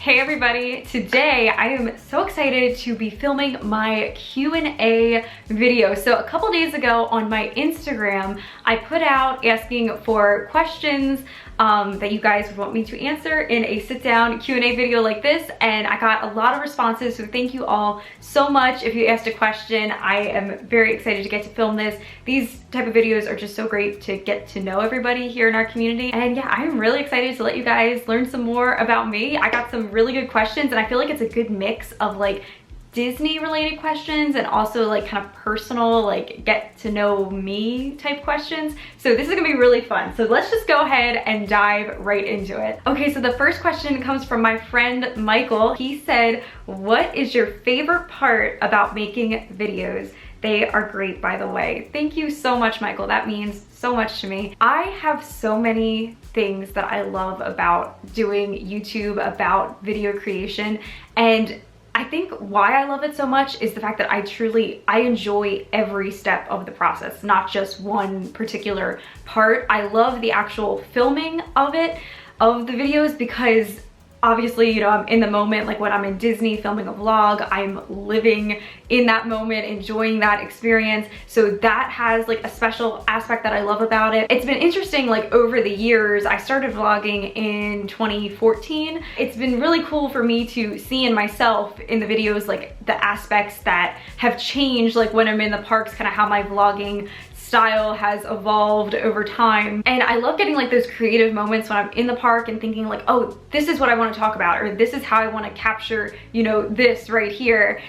Hey everybody, today I am so excited to be filming my Q&A video. So a couple days ago on my Instagram, I put out asking for questions that you guys would want me to answer in a sit-down Q&A video like this, and I got a lot of responses, so thank you all so much. If you asked a question, I am very excited to get to film this. These type of videos are just so great to get to know everybody here in our community, and yeah, I'm really excited to let you guys learn some more about me. I got some really good questions, and I feel like it's a good mix of like Disney related questions and also like kind of personal, like get to know me type questions. So this is gonna be really fun. So let's just go ahead and dive right into it. Okay, so the first question comes from my friend Michael. He said, what is your favorite part about making videos? They are great, by the way. Thank you so much, Michael. That means so much to me. I have so many things that I love about doing YouTube, about video creation, and I think why I love it so much is the fact that I enjoy every step of the process, not just one particular part. I love the actual filming of it, of the videos, because obviously, you know, I'm in the moment. Like when I'm in Disney filming a vlog, I'm living in that moment, enjoying that experience. So that has like a special aspect that I love about it. It's been interesting, like over the years, I started vlogging in 2014. It's been really cool for me to see in myself in the videos, like the aspects that have changed, like when I'm in the parks, kind of how my vlogging style has evolved over time. And I love getting like those creative moments when I'm in the park and thinking like, oh, this is what I want to talk about, or this is how I want to capture, you know, this right here.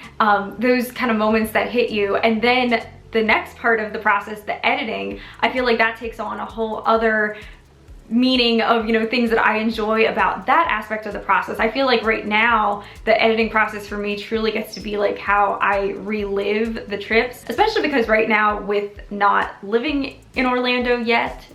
Those kind of moments that hit you. And then the next part of the process, the editing, I feel like that takes on a whole other meaning of, you know, things that I enjoy about that aspect of the process. I feel like right now the editing process for me truly gets to be like how I relive the trips, especially because right now with not living in Orlando yet,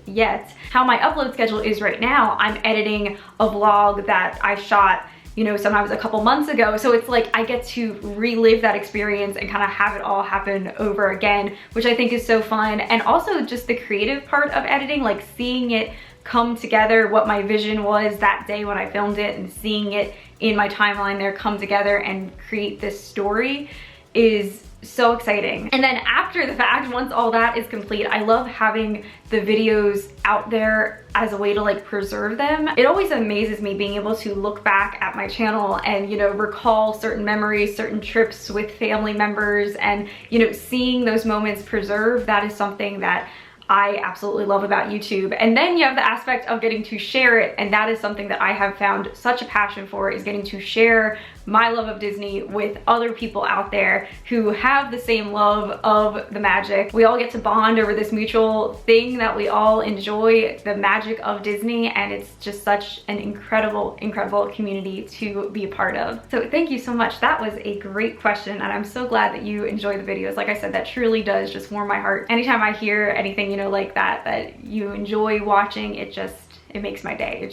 how my upload schedule is right now, I'm editing a vlog that I shot, you know, sometimes a couple months ago. So it's like I get to relive that experience and kind of have it all happen over again, which I think is so fun. And also just the creative part of editing, like seeing it come together, what my vision was that day when I filmed it, and seeing it in my timeline there come together and create this story is so exciting. And then after the fact, once all that is complete, I love having the videos out there as a way to like preserve them. It always amazes me being able to look back at my channel and, you know, recall certain memories, certain trips with family members, and, you know, seeing those moments preserved. That is something that I absolutely love about YouTube. And then you have the aspect of getting to share it, and that is something that I have found such a passion for, is getting to share my love of Disney with other people out there who have the same love of the magic. We all get to bond over this mutual thing that we all enjoy, the magic of Disney, and it's just such an incredible, incredible community to be a part of. So thank you so much. That was a great question, and I'm so glad that you enjoy the videos. Like I said, that truly does just warm my heart. Anytime I hear anything, you know, like that you enjoy watching, it makes my day. It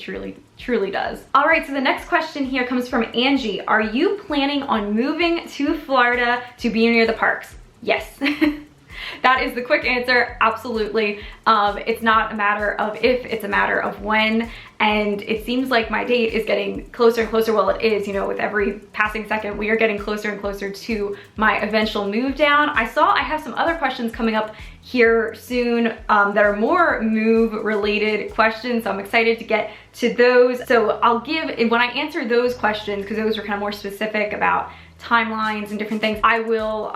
truly does. All right, so the next question here comes from Angie. Are you planning on moving to Florida to be near the parks? Yes. That is the quick answer, absolutely. It's not a matter of if, it's a matter of when. And it seems like my date is getting closer and closer. Well, it is, you know, with every passing second, we are getting closer and closer to my eventual move down. I have some other questions coming up here soon that are more move related questions. So I'm excited to get to those. So when I answer those questions, because those are kind of more specific about timelines and different things, I will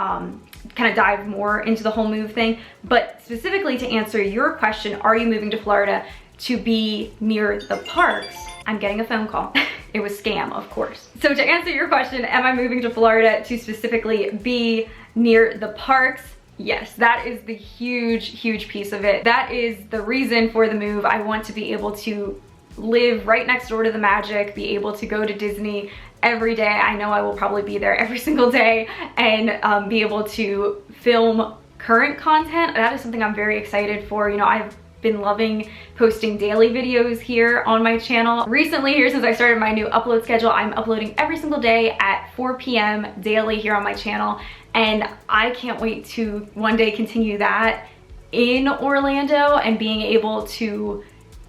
kind of dive more into the whole move thing. But specifically to answer your question, are you moving to Florida to be near the parks? I'm getting a phone call. It was scam, of course. So to answer your question, am I moving to Florida to specifically be near the parks? Yes, that is the huge piece of it. That is the reason for the move. I want to be able to live right next door to the magic, be able to go to Disney every day. I know I will probably be there every single day, and be able to film current content. That is something I'm very excited for. You know, I've been loving posting daily videos here on my channel. Recently here, since I started my new upload schedule, I'm uploading every single day at 4 p.m. daily here on my channel, and I can't wait to one day continue that in Orlando and being able to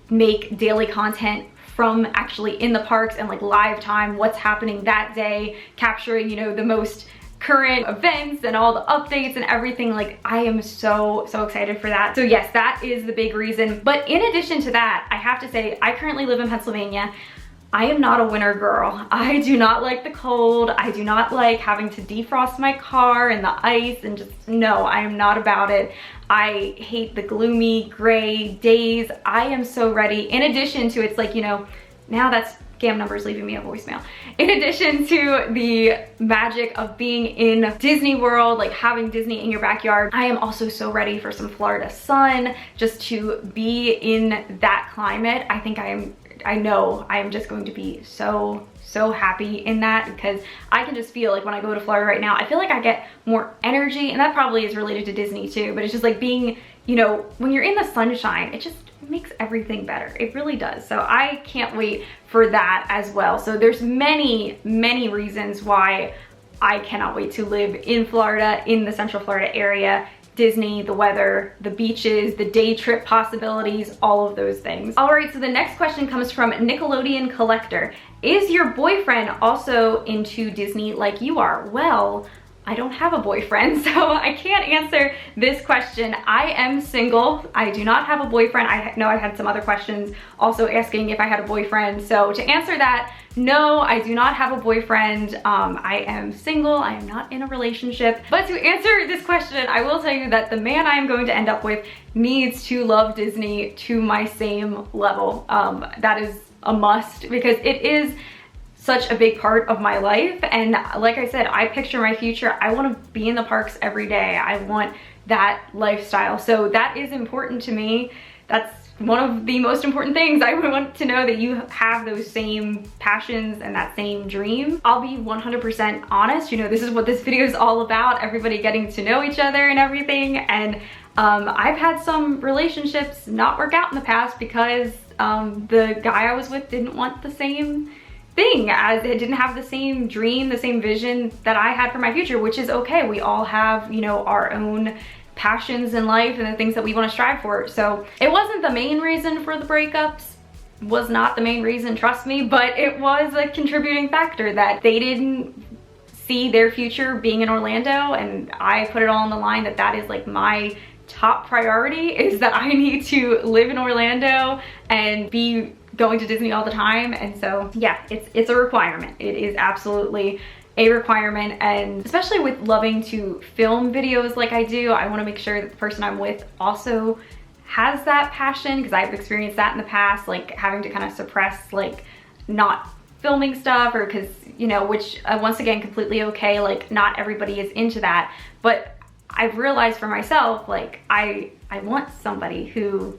make daily content from actually in the parks and like live time, what's happening that day, capturing, you know, the most current events and all the updates and everything. Like, I am so excited for that. So yes, that is the big reason. But in addition to that, I have to say, I currently live in Pennsylvania. I am not a winter girl. I do not like the cold. I do not like having to defrost my car in the ice, and just, no, I am not about it. I hate the gloomy gray days. I am so ready. In addition to, it's like, you know, now that's scam numbers leaving me a voicemail. In addition to the magic of being in Disney World, like having Disney in your backyard, I am also so ready for some Florida sun, just to be in that climate. I know I am just going to be so happy in that, because I can just feel like when I go to Florida right now, I feel like I get more energy, and that probably is related to Disney too, but it's just like being, you know, when you're in the sunshine, it just makes everything better. It really does. So I can't wait for that as well. So there's many reasons why I cannot wait to live in Florida, in the Central Florida area. Disney, the weather, the beaches, the day trip possibilities, all of those things. All right, so the next question comes from Nickelodeon Collector. Is your boyfriend also into Disney like you are? Well, I don't have a boyfriend, so I can't answer this question. I am single. I do not have a boyfriend. I know I had some other questions also asking if I had a boyfriend. So to answer that, no, I do not have a boyfriend. I am single. I am not in a relationship. But to answer this question, I will tell you that the man I am going to end up with needs to love Disney to my same level. That is a must, because it is such a big part of my life. And like I said, I picture my future. I want to be in the parks every day. I want that lifestyle. So that is important to me. That's one of the most important things. I want to know that you have those same passions and that same dream. I'll be 100% honest. You know, this is what this video is all about. Everybody getting to know each other and everything. And I've had some relationships not work out in the past because the guy I was with didn't want the same thing, as it didn't have the same dream, the same vision that I had for my future, which is okay. We all have, you know, our own passions in life and the things that we want to strive for. So it wasn't the main reason for the breakups, was not the main reason, trust me, but it was a contributing factor that they didn't see their future being in Orlando, and I put it all on the line that that is like my top priority, is that I need to live in Orlando and be going to Disney all the time. And so yeah, it's a requirement. It is absolutely a requirement, and especially with loving to film videos like I do, I want to make sure that the person I'm with also has that passion, because I've experienced that in the past, like having to kind of suppress like not filming stuff, or because, you know, which once again, completely okay, like not everybody is into that, but I've realized for myself, like I want somebody who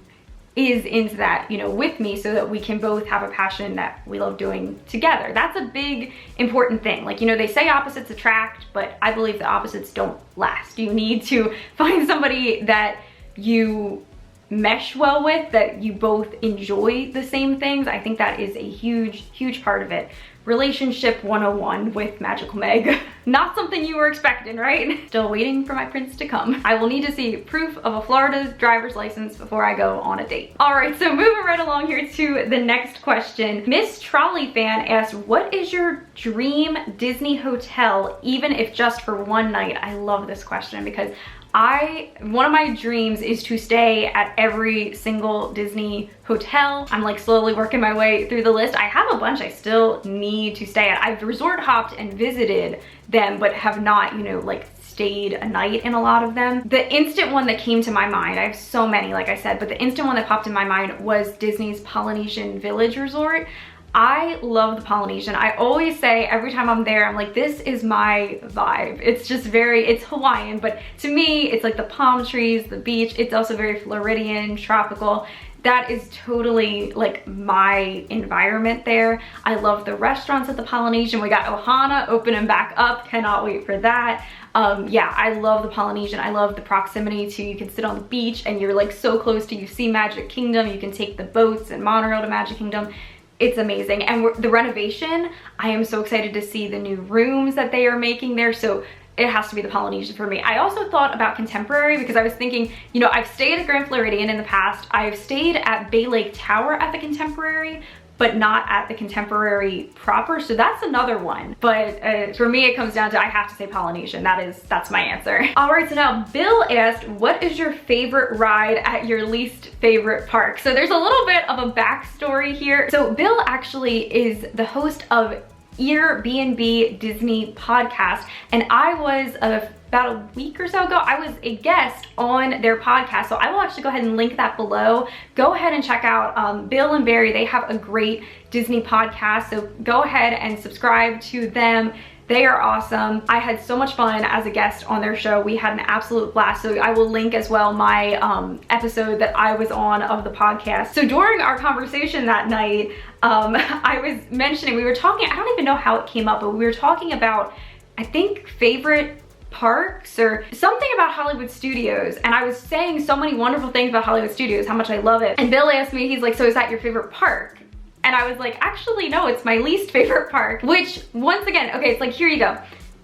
is into that, you know, with me, so that we can both have a passion that we love doing together. That's a big important thing. Like, you know, they say opposites attract, but I believe the opposites don't last. You need to find somebody that you mesh well with, that you both enjoy the same things. I think that is a huge part of it. Relationship 101 with Magical Meg. Not something you were expecting, right? Still waiting for my prince to come. I will need to see proof of a Florida driver's license before I go on a date. All right, so moving right along here to the next question. Miss Trolley Fan asked, what is your dream Disney hotel, even if just for one night? I love this question because one of my dreams is to stay at every single Disney hotel. I'm like slowly working my way through the list. I have a bunch I still need to stay at. I've resort hopped and visited them, but have not, you know, like stayed a night in a lot of them. The instant one that came to my mind, I have so many, like I said, but the instant one that popped in my mind was Disney's Polynesian Village Resort. I love the Polynesian. I always say every time I'm there, I'm like, this is my vibe. It's just it's Hawaiian, but to me, it's like the palm trees, the beach. It's also very Floridian, tropical. That is totally like my environment there. I love the restaurants at the Polynesian. We got Ohana opening back up. Cannot wait for that. Yeah, I love the Polynesian. I love the proximity to, you can sit on the beach and you're like so close to, you see Magic Kingdom. You can take the boats and monorail to Magic Kingdom. It's amazing. And the renovation, I am so excited to see the new rooms that they are making there. So it has to be the Polynesian for me. I also thought about Contemporary because I was thinking, you know, I've stayed at Grand Floridian in the past. I've stayed at Bay Lake Tower at the Contemporary, but not at the contemporary proper. So that's another one. But for me, it comes down to, I have to say Polynesian. That's my answer. All right, so now Bill asked, what is your favorite ride at your least favorite park? So there's a little bit of a backstory here. So Bill actually is the host of Airbnb Disney podcast, and I was about a week or so ago, I was a guest on their podcast. So I will actually go ahead and link that below. Go ahead and check out Bill and Barry. They have a great Disney podcast, so go ahead and subscribe to them. They are awesome. I had so much fun as a guest on their show. We had an absolute blast. So I will link as well my episode that I was on of the podcast. So during our conversation that night, I was mentioning, we were talking, I don't even know how it came up, but we were talking about, I think, favorite parks or something about Hollywood Studios, and I was saying so many wonderful things about Hollywood Studios, how much I love it. And Bill asked me, he's like, so is that your favorite park? And I was like, actually no, it's my least favorite park. Which, once again, okay, it's like, here you go.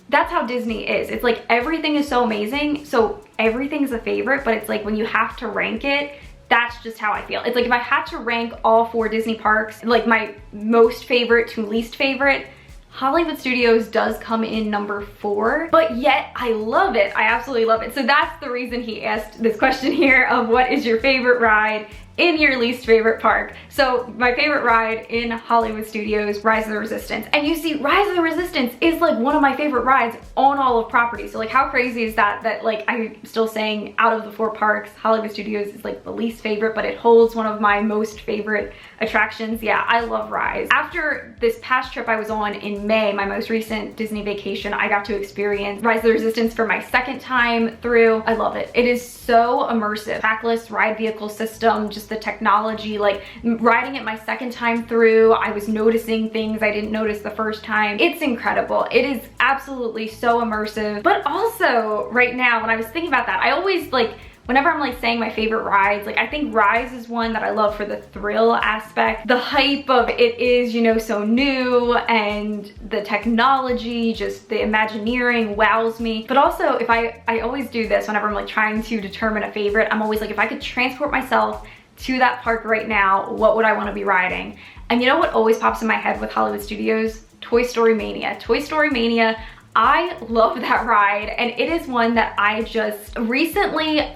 That's how Disney is. It's like everything is so amazing, so everything's a favorite, but it's like when you have to rank it, that's just how I feel. It's like if I had to rank all 4 Disney parks, like my most favorite to least favorite, Hollywood Studios does come in number 4, but yet I love it. I absolutely love it. So that's the reason he asked this question here of what is your favorite ride in your least favorite park. So my favorite ride in Hollywood Studios, Rise of the Resistance. And you see, Rise of the Resistance is like one of my favorite rides on all of property. So like how crazy is that, that like I'm still saying out of the 4 parks, Hollywood Studios is like the least favorite, but it holds one of my most favorite attractions. Yeah, I love Rise. After this past trip I was on in May, my most recent Disney vacation, I got to experience Rise of the Resistance for my 2nd time through. I love it. It is so immersive. Trackless ride vehicle system, just the technology, like riding it my 2nd time through, I was noticing things I didn't notice the first time. It's incredible. It is absolutely so immersive. But also right now, when I was thinking about that, I always like, whenever I'm like saying my favorite rides, like I think Rise is one that I love for the thrill aspect. The hype of it is, you know, so new, and the technology, just the Imagineering wows me. But also if I always do this whenever I'm like trying to determine a favorite, I'm always like, if I could transport myself to that park right now, what would I want to be riding? And you know what always pops in my head with Hollywood Studios? Toy Story Mania. Toy Story Mania, I love that ride, and it is one that I just recently,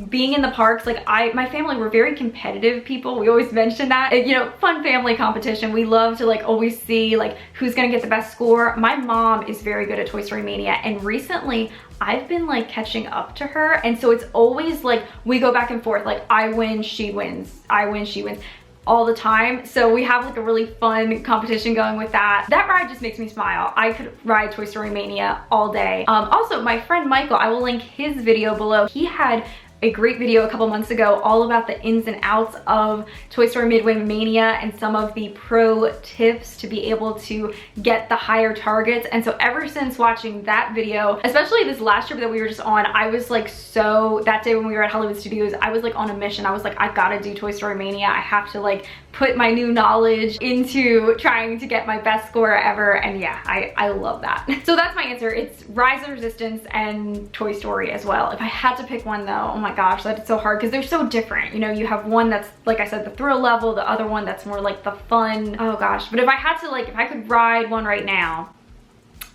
being in the parks, like my family, we're very competitive people. We always mention that, you know, fun family competition. We love to like always see like who's gonna get the best score. My mom is very good at Toy Story Mania, and recently I've been like catching up to her, and so it's always like we go back and forth, like I win, she wins, I win, she wins, all the time. So we have like a really fun competition going with that. That ride just makes me smile. I could ride Toy Story Mania all day. Also, my friend Michael, I will link his video below. He had a great video a couple months ago all about the ins and outs of Toy Story Midway Mania and some of the pro tips to be able to get the higher targets. And so ever since watching that video, especially this last trip that we were just on, I was like, so that day when we were at Hollywood Studios, I was like on a mission. I was like, I gotta do Toy Story Mania. I have to like put my new knowledge into trying to get my best score ever. And yeah, I love that. So that's my answer. It's Rise of the Resistance and Toy Story as well. If I had to pick one though, oh my gosh, that's so hard because they're so different. You know, you have one that's, like I said, the thrill level, the other one that's more like the fun. Oh gosh, but if I had to, like, if I could ride one right now,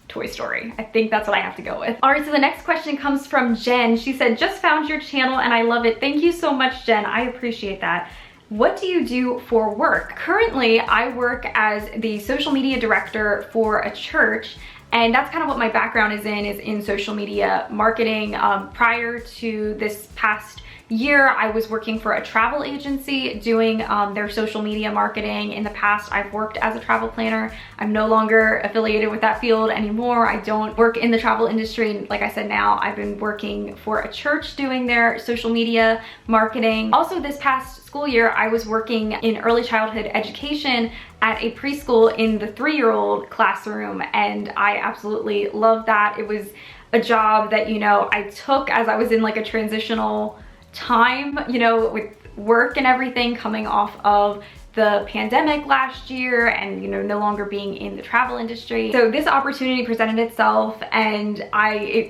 Toy Story. I think that's what I have to go with. All right, so the next question comes from Jen. She said, just found your channel and I love it. Thank you so much, Jen. I appreciate that. What do you do for work? Currently, I work as the social media director for a church, and that's kind of what my background is in social media marketing. Prior to this past year, I was working for a travel agency doing their social media marketing. In the past, I've worked as a travel planner. I'm no longer affiliated with that field anymore. I don't work in the travel industry. Like I said, now I've been working for a church doing their social media marketing. Also, this past school year, I was working in early childhood education at a preschool in the 3-year-old classroom, and I absolutely loved that. It was a job that, you know, I took as I was in like a transitional time, you know, with work and everything, coming off of the pandemic last year and, you know, no longer being in the travel industry. So this opportunity presented itself, and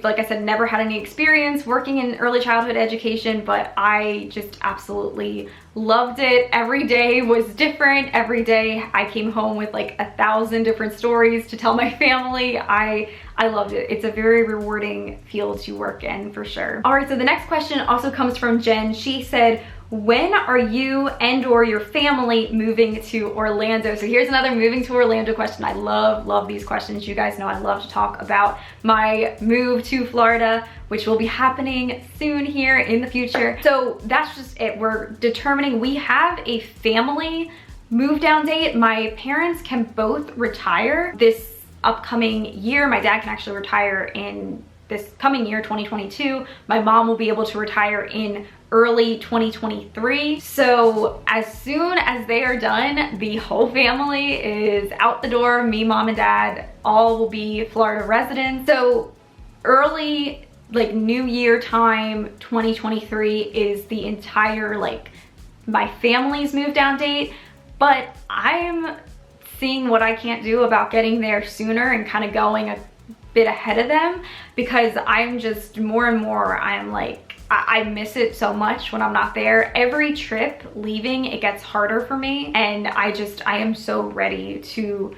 like I said, never had any experience working in early childhood education, but I just absolutely loved it. Every day was different. Every day I came home with like 1,000 different stories to tell my family. I loved it. It's a very rewarding field to work in for sure. All right, so the next question also comes from Jen. She said, when are you and or your family moving to Orlando? So here's another moving to Orlando question. I love these questions. You guys know I love to talk about my move to Florida, which will be happening soon here in the future. So that's just it. We're determining, we have a family move down date. My parents can both retire this upcoming year. My dad can actually retire in this coming year, 2022. My mom will be able to retire in early 2023. So as soon as they are done, the whole family is out the door. Me, mom, and dad all will be Florida residents. So early, like New Year time, 2023 is the entire, like, my family's move down date. But I'm seeing what I can't do about getting there sooner and kind of going a bit ahead of them, because I'm just more and more, I'm like, I miss it so much when I'm not there. Every trip leaving, it gets harder for me, and I am so ready to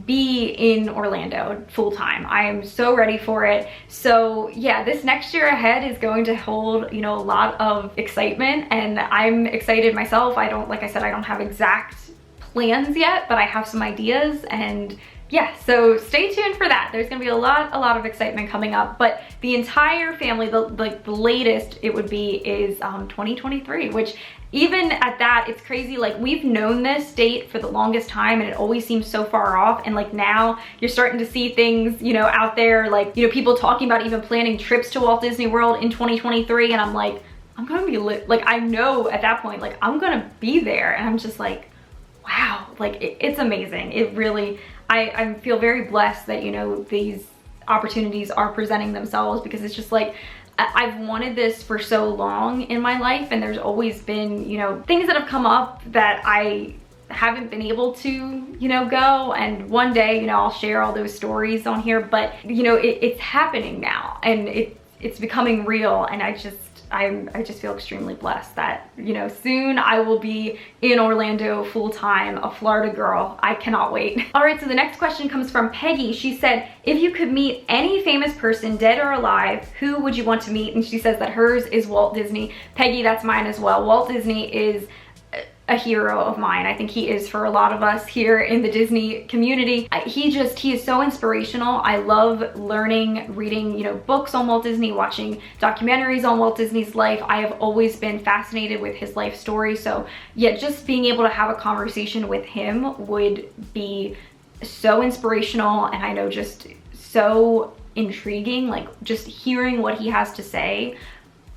be in Orlando full time. I am so ready for it. So yeah, this next year ahead is going to hold, you know, a lot of excitement, and I'm excited myself. Like I said, I don't have exact plans yet, but I have some ideas, and yeah, so stay tuned for that. There's gonna be a lot of excitement coming up, but the entire family, the latest it would be is 2023, which even at that, it's crazy. Like, we've known this date for the longest time, and it always seems so far off. And like now you're starting to see things, you know, out there, like, you know, people talking about even planning trips to Walt Disney World in 2023. And I'm like, I'm gonna be lit. Like, I know at that point, like, I'm gonna be there. And I'm just like, wow, like it's amazing. It really, I feel very blessed that, you know, these opportunities are presenting themselves, because it's just like, I've wanted this for so long in my life, and there's always been, you know, things that have come up that I haven't been able to, you know, go. And one day, you know, I'll share all those stories on here, but you know, it's happening now, and it's becoming real. And I just feel extremely blessed that, you know, soon I will be in Orlando full time, a Florida girl. I cannot wait. All right, so the next question comes from Peggy. She said, if you could meet any famous person, dead or alive, who would you want to meet? And she says that hers is Walt Disney. Peggy, that's mine as well. Walt Disney is a hero of mine. I think he is for a lot of us here in the Disney community. He is so inspirational. I love learning, reading, you know, books on Walt Disney, watching documentaries on Walt Disney's life. I have always been fascinated with his life story. So yeah, just being able to have a conversation with him would be so inspirational, and I know just so intriguing. Like, just hearing what he has to say,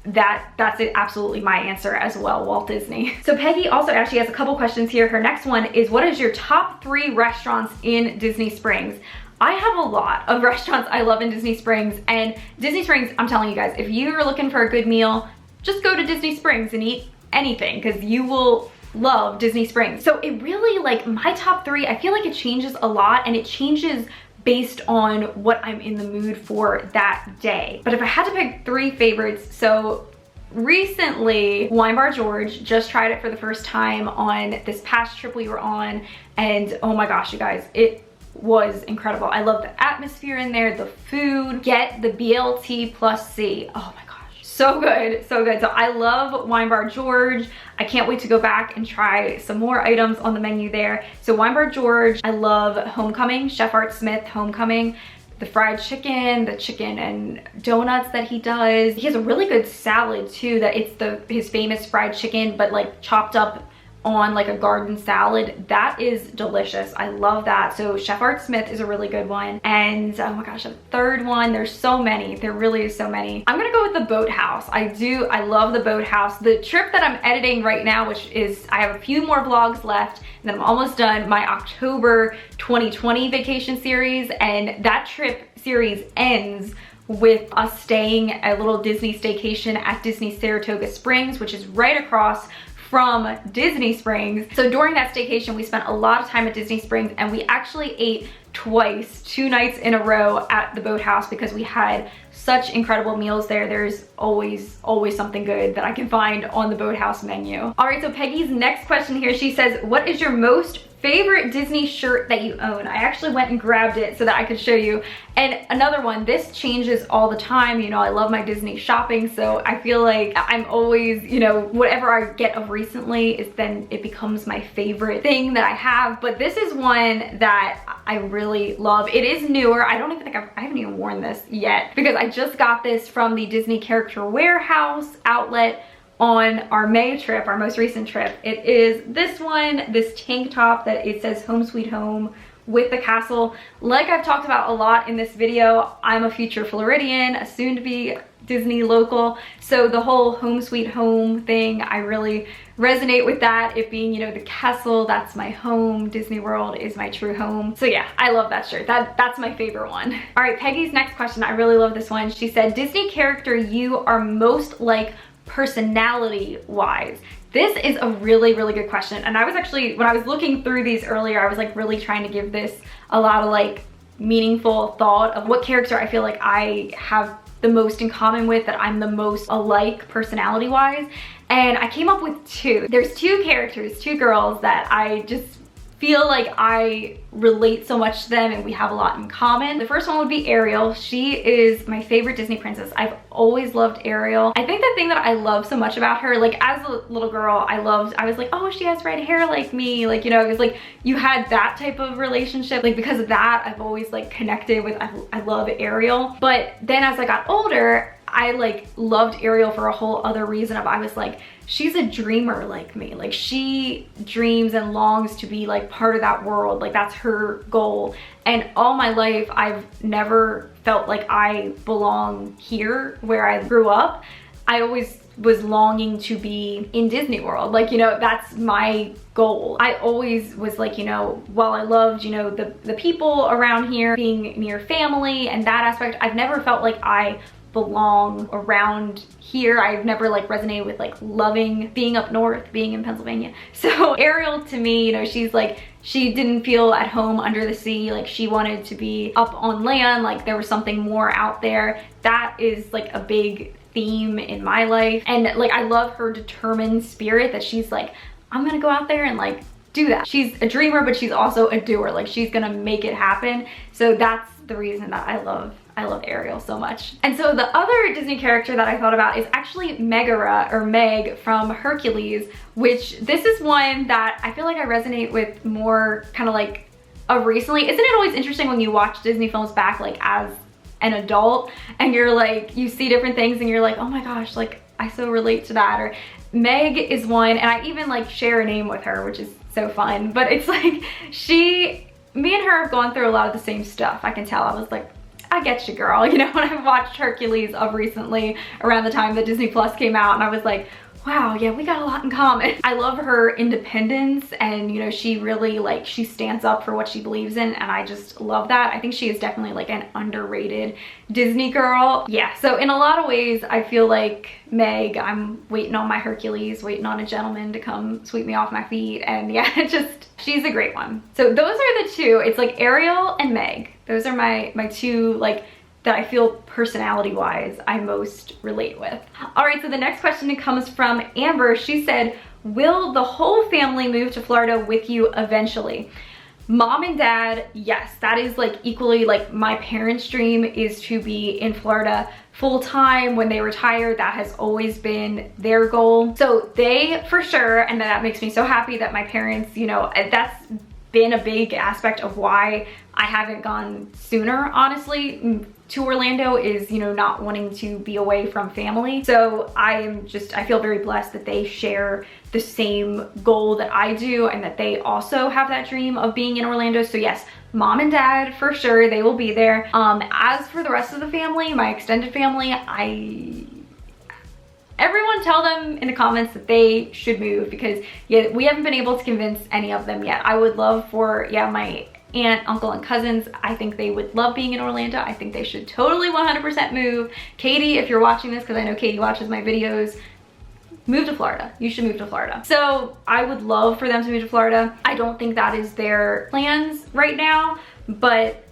that's it, absolutely my answer as well, Walt Disney. So Peggy also actually has a couple questions here. Her next one is, what is your top 3 restaurants in Disney Springs? I have a lot of restaurants I love in Disney Springs, and Disney Springs, I'm telling you guys, if you're looking for a good meal, just go to Disney Springs and eat anything, because you will love Disney Springs. So it really, like, my top 3, I feel like it changes a lot, and it changes based on what I'm in the mood for that day. But if I had to pick 3 favorites, so recently, Wine Bar George, just tried it for the first time on this past trip we were on, and oh my gosh, you guys, it was incredible. I love the atmosphere in there, the food. Get the BLT plus C. Oh my gosh, so good, so good. So I love Wine Bar George. I can't wait to go back and try some more items on the menu there. So Wine Bar George. I love Homecoming, Chef Art Smith Homecoming. The fried chicken, the chicken and donuts that he does. He has a really good salad too, that it's his famous fried chicken, but like chopped up on like a garden salad. That is delicious. I love that. So Chef Art Smith is a really good one. And oh my gosh, a third one. There's so many. There really is so many. I'm gonna go with the Boathouse. I love the Boathouse. The trip that I'm editing right now, which is, I have a few more vlogs left, and then I'm almost done, my October 2020 vacation series, and that trip series ends with us staying a little Disney staycation at Disney Saratoga Springs, which is right across from Disney Springs. So during that staycation, we spent a lot of time at Disney Springs, and we actually ate twice, 2 nights in a row at the boathouse because we had such incredible meals there. There's always something good that I can find on the boathouse menu. All right, so Peggy's next question here, she says, what is your most favorite Disney shirt that you own? I actually went and grabbed it so that I could show you. And another one, this changes all the time. You know, I love my Disney shopping, so I feel like I'm always, you know, whatever I get of recently is then it becomes my favorite thing that I have. But this is one that I really love. It is newer. I don't even think I haven't even worn this yet because I just got this from the Disney Character Warehouse outlet on our May trip, our most recent trip. It is this one, this tank top that it says Home Sweet Home with the castle. Like I've talked about a lot in this video, I'm a future Floridian, a soon-to-be Disney local, so the whole Home Sweet Home thing, I really resonate with that. It being, you know, the castle, that's my home. Disney World is my true home. So yeah, I love that shirt. That's my favorite one. All right, Peggy's next question, I really love this one. She said, Disney character you are most like personality wise. This is a really good question, and I was actually, when I was looking through these earlier, I was like really trying to give this a lot of like meaningful thought of what character I feel like I have the most in common with, that I'm the most alike personality wise, and I came up with 2. There's 2 characters, 2 girls that I just feel like I relate so much to them and we have a lot in common. The first one would be Ariel. She is my favorite Disney princess. I've always loved Ariel. I think the thing that I love so much about her, like as a little girl, I was like, oh, she has red hair like me. Like, you know, it was like you had that type of relationship. Like because of that, I've always like connected with, I love Ariel. But then as I got older, I like loved Ariel for a whole other reason of, I was like, she's a dreamer like me. Like she dreams and longs to be like part of that world. Like that's her goal. And all my life, I've never felt like I belong here where I grew up. I always was longing to be in Disney World. Like, you know, that's my goal. I always was like, you know, while I loved, you know, the people around here, being near family and that aspect, I've never felt like I belong around here. I've never like resonated with like loving being up north, being in Pennsylvania. So Ariel to me, you know, she's like, she didn't feel at home under the sea. Like she wanted to be up on land. Like there was something more out there. That is like a big theme in my life. And like, I love her determined spirit that she's like, I'm gonna go out there and like do that. She's a dreamer, but she's also a doer. Like she's gonna make it happen. So that's the reason that I love Ariel so much. And so the other Disney character that I thought about is actually Megara, or Meg from Hercules, which this is one that I feel like I resonate with more kind of like of recently. Isn't it always interesting when you watch Disney films back like as an adult and you're like, you see different things and you're like, oh my gosh, like I so relate to that. Or Meg is one, and I even like share a name with her, which is so fun. But it's like me and her have gone through a lot of the same stuff. I can tell. I was like, I get you, girl. You know, when I watched Hercules of recently around the time that Disney Plus came out, and I was like, wow, yeah, we got a lot in common. I love her independence, and you know, she really like, she stands up for what she believes in, and I just love that. I think she is definitely like an underrated Disney girl. Yeah, so in a lot of ways, I feel like Meg, I'm waiting on my Hercules, waiting on a gentleman to come sweep me off my feet, and yeah, just, she's a great one. So those are the 2. It's like Ariel and Meg. Those are my 2 like that I feel personality wise I most relate with. All right, so the next question comes from Amber. She said, will the whole family move to Florida with you eventually? Mom and dad, yes, that is like equally like my parents' dream is to be in Florida full time when they retire. That has always been their goal. So they for sure, and that makes me so happy that my parents, you know, that's been a big aspect of why I haven't gone sooner, honestly, to Orlando, is, you know, not wanting to be away from family. So I feel very blessed that they share the same goal that I do, and that they also have that dream of being in Orlando. So yes, mom and dad for sure, they will be there. As for the rest of the family, my extended family, everyone tell them in the comments that they should move, because yeah, we haven't been able to convince any of them yet. I would love for, yeah, my aunt, uncle, and cousins, I think they would love being in Orlando. I think they should totally 100% move. Katie, if you're watching this, because I know Katie watches my videos, move to Florida. You should move to Florida. So I would love for them to move to Florida. I don't think that is their plans right now, but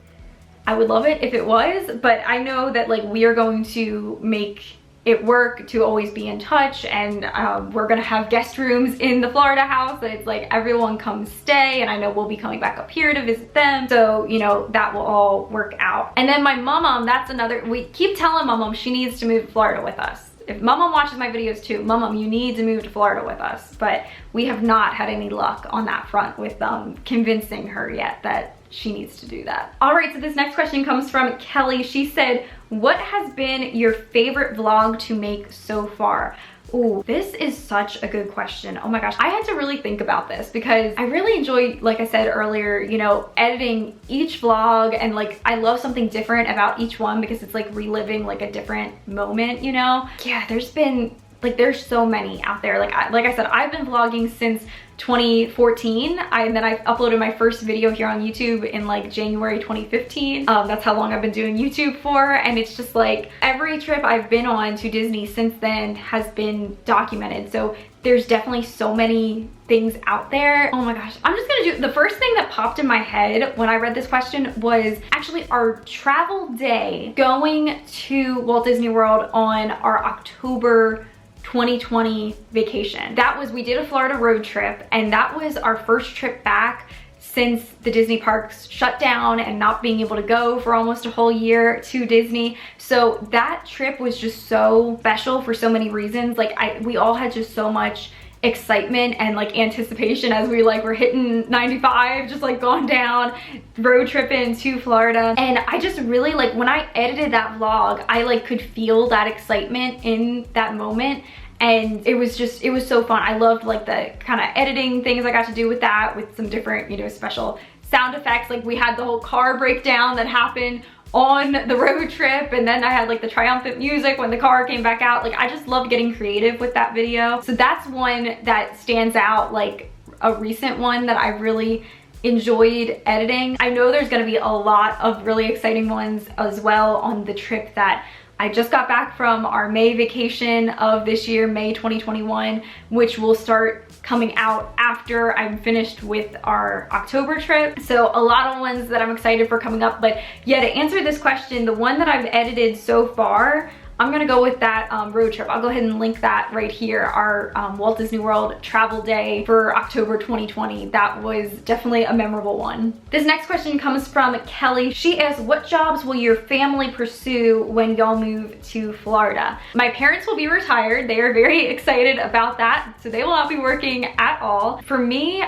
I would love it if it was. But I know that like we are going to make it work to always be in touch, and we're gonna have guest rooms in the Florida house that it's like everyone come stay, and I know we'll be coming back up here to visit them, so you know that will all work out. And then my mom, that's another, we keep telling mom she needs to move to Florida with us. If mom watches my videos too, mom, you need to move to Florida with us, but we have not had any luck on that front with convincing her yet that she needs to do that. All right, so this next question comes from Kelly. She said, what has been your favorite vlog to make so far? Ooh, this is such a good question. Oh my gosh, I had to really think about this because I really enjoy, like I said earlier, you know, editing each vlog, and like I love something different about each one because it's like reliving like a different moment, you know? Yeah, there's so many out there. Like I said, I've been vlogging since 2014, and then I uploaded my first video here on YouTube in like January 2015. That's how long I've been doing YouTube for, and it's just like every trip I've been on to Disney since then has been documented. So there's definitely so many things out there. Oh my gosh, I'm just gonna do, the first thing that popped in my head when I read this question was actually our travel day going to Walt Disney World on our October 2020 vacation. That was, we did a Florida road trip, and that was our first trip back since the Disney parks shut down and not being able to go for almost a whole year to Disney. So that trip was just so special for so many reasons. Like we all had just so much excitement and like anticipation as we like were hitting 95, just like going down road tripping to Florida. And I just really like, when I edited that vlog, I like could feel that excitement in that moment, and it was so fun. I loved like the kind of editing things I got to do with that, with some different, you know, special sound effects. Like we had the whole car breakdown that happened on the road trip, and then I had like the triumphant music when the car came back out. Like I just loved getting creative with that video. So that's one that stands out, like a recent one that I really enjoyed editing. I know there's gonna be a lot of really exciting ones as well on the trip that I just got back from, our May vacation of this year, May 2021, which will start coming out after I'm finished with our October trip. So a lot of ones that I'm excited for coming up. But yeah, to answer this question, the one that I've edited so far, I'm gonna go with that road trip. I'll go ahead and link that right here, our Walt Disney World travel day for October 2020. That was definitely a memorable one. This next question comes from Kelly. She asks, what jobs will your family pursue when y'all move to Florida? My parents will be retired. They are very excited about that, so they will not be working at all. For me,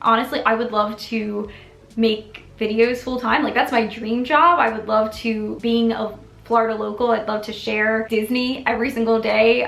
honestly, I would love to make videos full time. Like that's my dream job. I would love to, being a Florida local, I'd love to share Disney every single day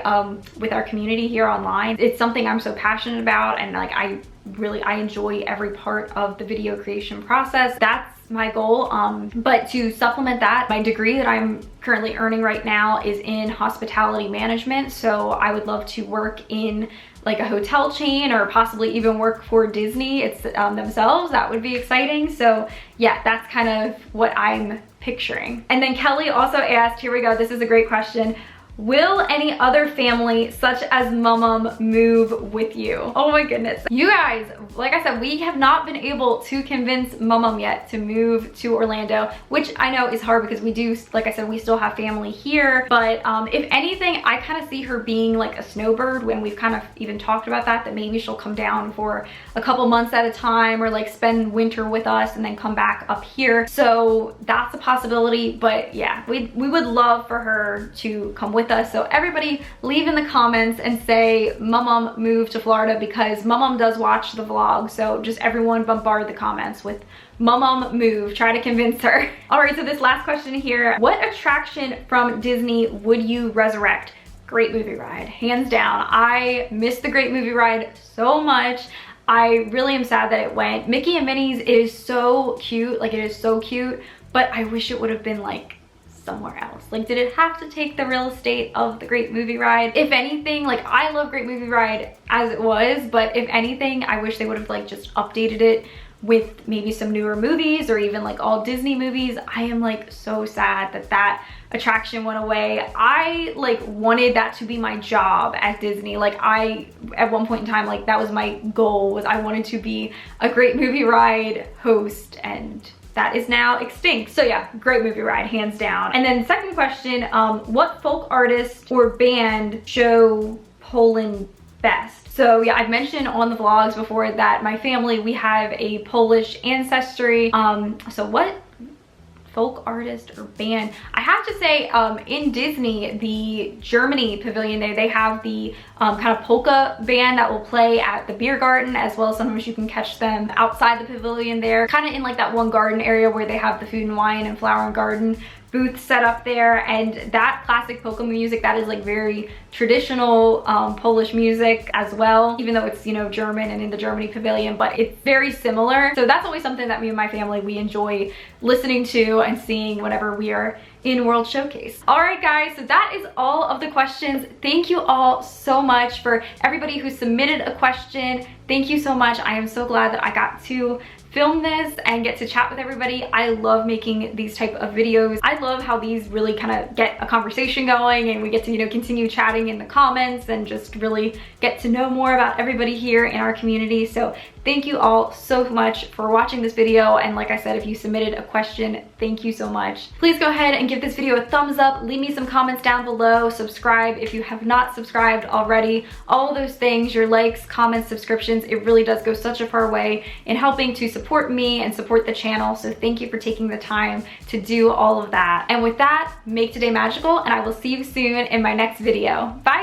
with our community here online. It's something I'm so passionate about, and like I enjoy every part of the video creation process. That's my goal. But to supplement that, my degree that I'm currently earning right now is in hospitality management. So I would love to work in like a hotel chain, or possibly even work for Disney themselves. That would be exciting. So yeah, that's kind of what I'm picturing. And then Kelly also asked, here we go, this is a great question. Will any other family, such as Mum, move with you? Oh my goodness. You guys, like I said, we have not been able to convince Mum yet to move to Orlando, which I know is hard because we do, like I said, we still have family here. But if anything, I kind of see her being like a snowbird, when we've kind of even talked about that maybe she'll come down for a couple months at a time, or like spend winter with us and then come back up here. So that's a possibility. But yeah, we would love for her to come with us. So everybody leave in the comments and say Mum move to Florida, because Mum does watch the vlog. So just everyone bombard the comments with Mum move, try to convince her. All right, so this last question here, what attraction from Disney would you resurrect? Great Movie Ride, hands down. I miss the Great Movie Ride so much. I really am sad that it went. Mickey and Minnie's is so cute, like it is so cute, but I wish it would have been like somewhere else. Like, did it have to take the real estate of the Great Movie Ride? If anything, like I love Great Movie Ride as it was, but if anything, I wish they would have like just updated it with maybe some newer movies or even like all Disney movies. I am like so sad that that attraction went away. I like wanted that to be my job at Disney. Like at one point in time, like that was my goal, was I wanted to be a great movie ride host, and that is now extinct. So yeah, great movie ride, hands down. And then second question, what folk artist or band show Poland best? So yeah, I've mentioned on the vlogs before that my family, we have a Polish ancestry. So what folk artist or band? I have to say, in Disney, the Germany pavilion there, they have the kind of polka band that will play at the beer garden, as well as sometimes you can catch them outside the pavilion there, kind of in like that one garden area where they have the food and wine and flower and garden booth set up there. And that classic polka music, that is like very traditional Polish music as well, even though it's, you know, German and in the Germany pavilion, but it's very similar. So that's always something that me and my family, we enjoy listening to and seeing whenever we are in World Showcase. All right guys, so that is all of the questions. Thank you all so much for everybody who submitted a question. Thank you so much. I am so glad that I got to film this and get to chat with everybody. I love making these type of videos. I love how these really kind of get a conversation going, and we get to, you know, continue chatting in the comments and just really get to know more about everybody here in our community. So thank you all so much for watching this video. And like I said, if you submitted a question, thank you so much. Please go ahead and give this video a thumbs up. Leave me some comments down below. Subscribe if you have not subscribed already. All those things, your likes, comments, subscriptions, it really does go such a far way in helping to support me and support the channel. So thank you for taking the time to do all of that. And with that, make today magical, and I will see you soon in my next video. Bye.